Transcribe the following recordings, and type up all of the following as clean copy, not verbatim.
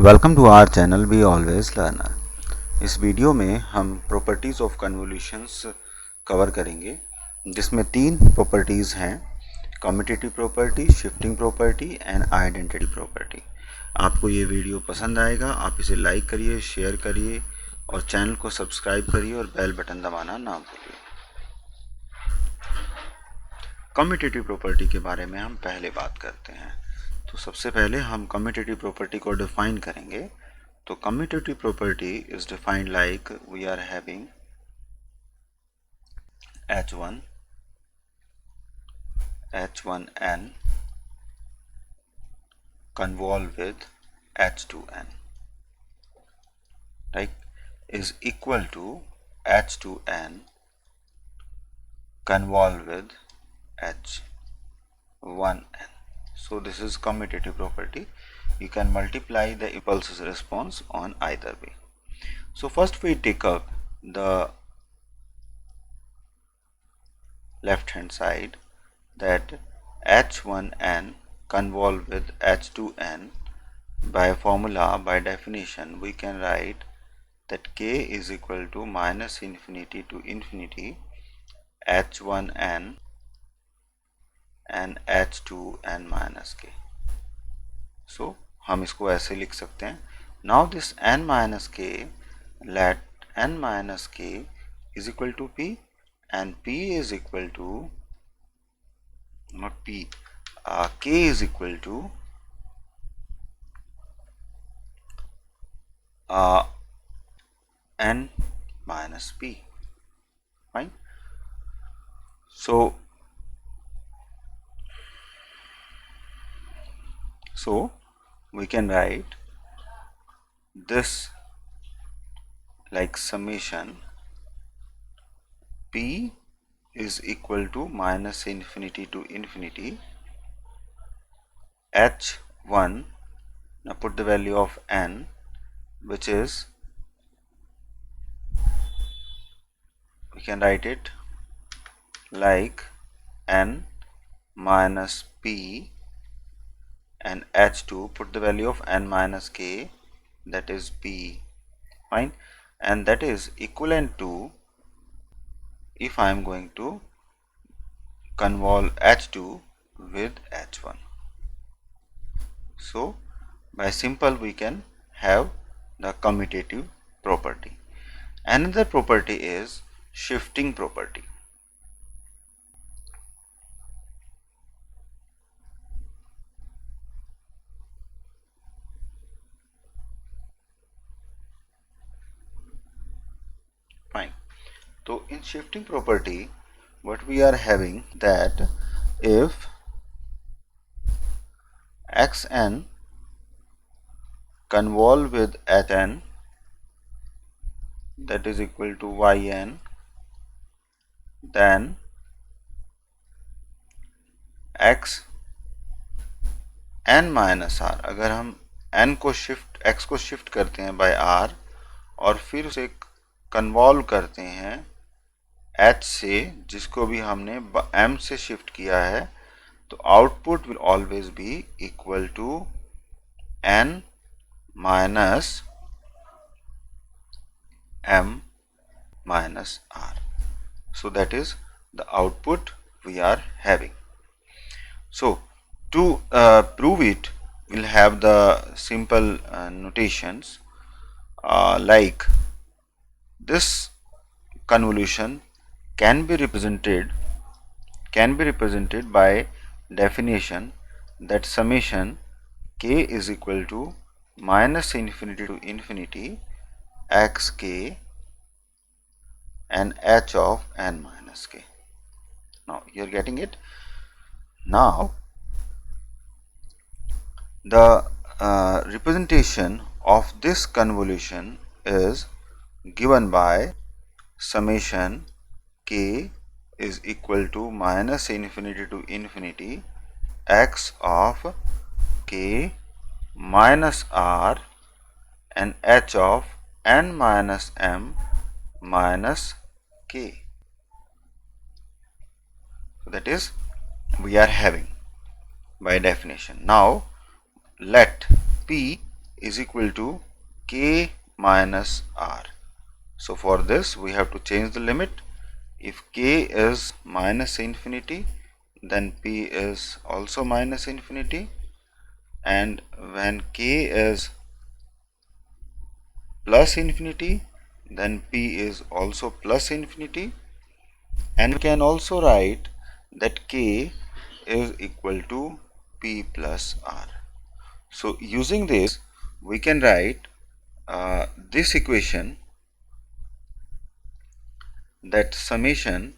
Welcome to our channel we always learner. इस video में हम प्रॉपर्टीज़ ऑफ कन्वोल्यूशंस कवर करेंगे, जिसमें तीन प्रॉपर्टीज़ हैं: commutative property, shifting property and identity property. आपको ये वीडियो पसंद आएगा, आप इसे लाइक करिए, शेयर करिए और चैनल को सब्सक्राइब करिए और बेल बटन दबाना ना भूलिए। कम्यूटेटिव प्रॉपर्टी के बारे में हम पहले बात करते हैं। तो सबसे पहले हम कम्यूटेटिव प्रॉपर्टी को डिफाइन करेंगे। तो commutative property is defined like we are having H1 H1n convolve with H2n, right, is equal to H2n convolve with H1n. So this is commutative property. You can multiply the impulse response on either way. So first we take up the left hand side, that H1n convolve with H2n. By formula, by definition, we can write that k is equal to minus infinity to infinity H1n and H2n minus k. So हम इसको ऐसे लिख सकते हैं. Now this n minus k, let n minus k is equal to p, and p is equal to, not p, k is equal to n minus p. Fine. So we can write this like summation p is equal to minus infinity to infinity h1. Now put the value of n, which is, we can write it like n minus p, and h2, put the value of n minus k, that is p. Fine. And that is equivalent to, if I am going to convolve h2 with h1. So by simple we can have the commutative property. Another property is shifting property. Fine. So in shifting property, what we are having, that if xn convolve with hn, that is equal to yn, then x n minus r, अगर हम n को shift, x को shift करते हैं bye r और फिर उसे convolve करते हैं h से, जिसको भी हमने m से शिफ्ट किया है, तो output will always be equal to n minus m minus r. So that is the output we are having. So to prove it, we'll have the simple notations like this convolution can be represented by definition that summation k is equal to minus infinity to infinity xk and h of n minus k. Now you are getting it. Now the representation of this convolution is given by summation k is equal to minus infinity to infinity x of k minus r and h of n minus m minus k. So that is we are having by definition. Now let p is equal to k minus r. So for this we have to change the limit. If k is minus infinity, then p is also minus infinity, and when k is plus infinity, then p is also plus infinity, and we can also write that k is equal to p plus r. So using this we can write this equation, that summation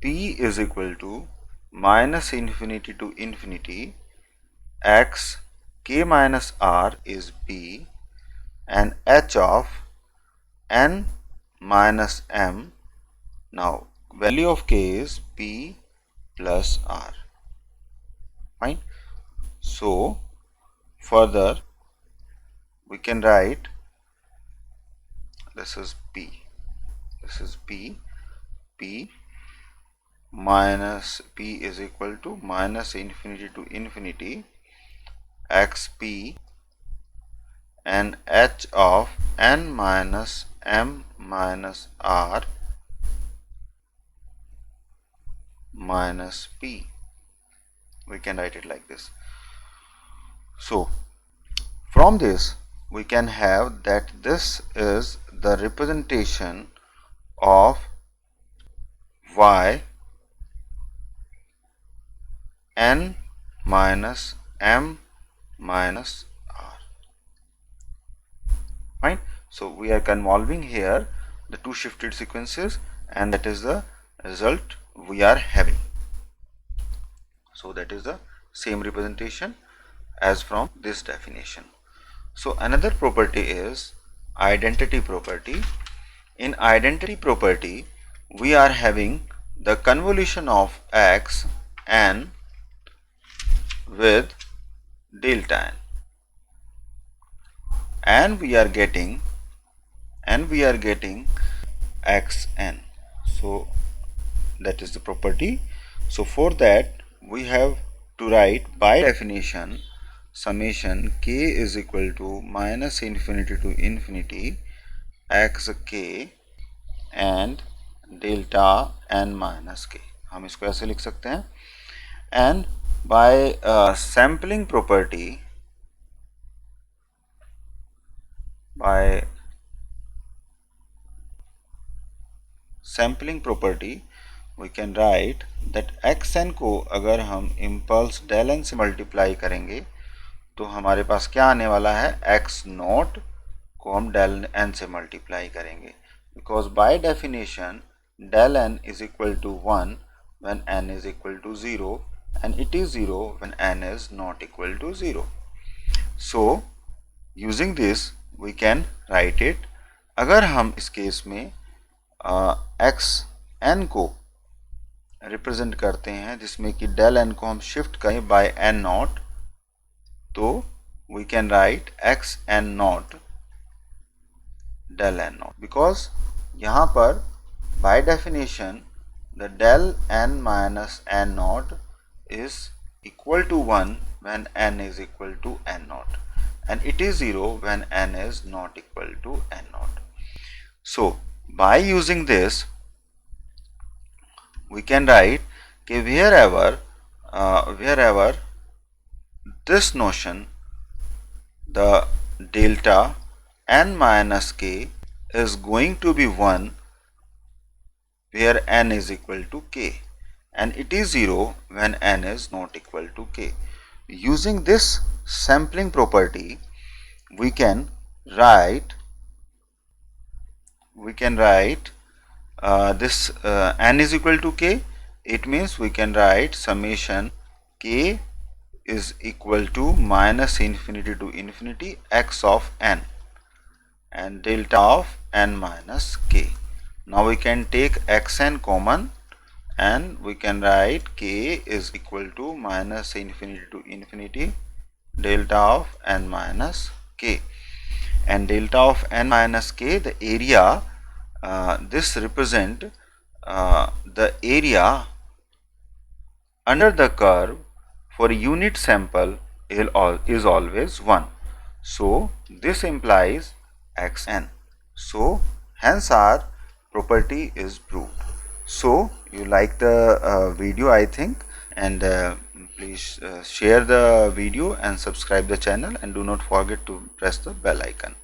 p is equal to minus infinity to infinity x k minus r is p, and h of n minus m. Now value of k is p plus r. Fine. So further we can write, this is p, p minus p is equal to minus infinity to infinity xp, and h of n minus m minus r minus p. We can write it like this. So from this we can have that this is the representation of y n minus m minus r. Fine. So we are convolving here the two shifted sequences, and that is the result we are having. So that is the same representation as from this definition. So another property is identity property. In identity property we are having the convolution of x n with delta n, and we are getting xn. So that is the property. So for that we have to write by definition summation k is equal to minus infinity to infinity xk and delta n minus k. हम इसको ऐसे लिख सकते हैं. And by sampling property, we can write that xn को अगर हम impulse del n से मल्टीप्लाई करेंगे तो हमारे पास क्या आने वाला है, x नॉट को हम डेल n से मल्टीप्लाई करेंगे, because by definition del n is equal to 1 when n is equal to 0 and it is 0 when n is not equal to 0. So using this we can write it. अगर हम इस case में x n को represent करते हैं जिसमें कि del n को हम शिफ्ट करें बाय n नॉट, तो we can write x n not del n naught, because यहाँ पर by definition the del n minus n naught is equal to 1 when n is equal to n naught, and it is 0 when n is not equal to n naught. So by using this we can write कि wherever this notion, the delta n minus k is going to be 1 where n is equal to k, and it is 0 when n is not equal to k. Using this sampling property we can write this n is equal to k. It means we can write summation k is equal to minus infinity to infinity x of n and delta of n minus k. Now we can take xn common and we can write k is equal to minus infinity to infinity delta of n minus k, and delta of n minus k, the area, this represent the area under the curve for a unit sample is always 1. So This implies xn. So hence our property is proved. So you like the video, I think, and please share the video and subscribe the channel, and do not forget to press the bell icon.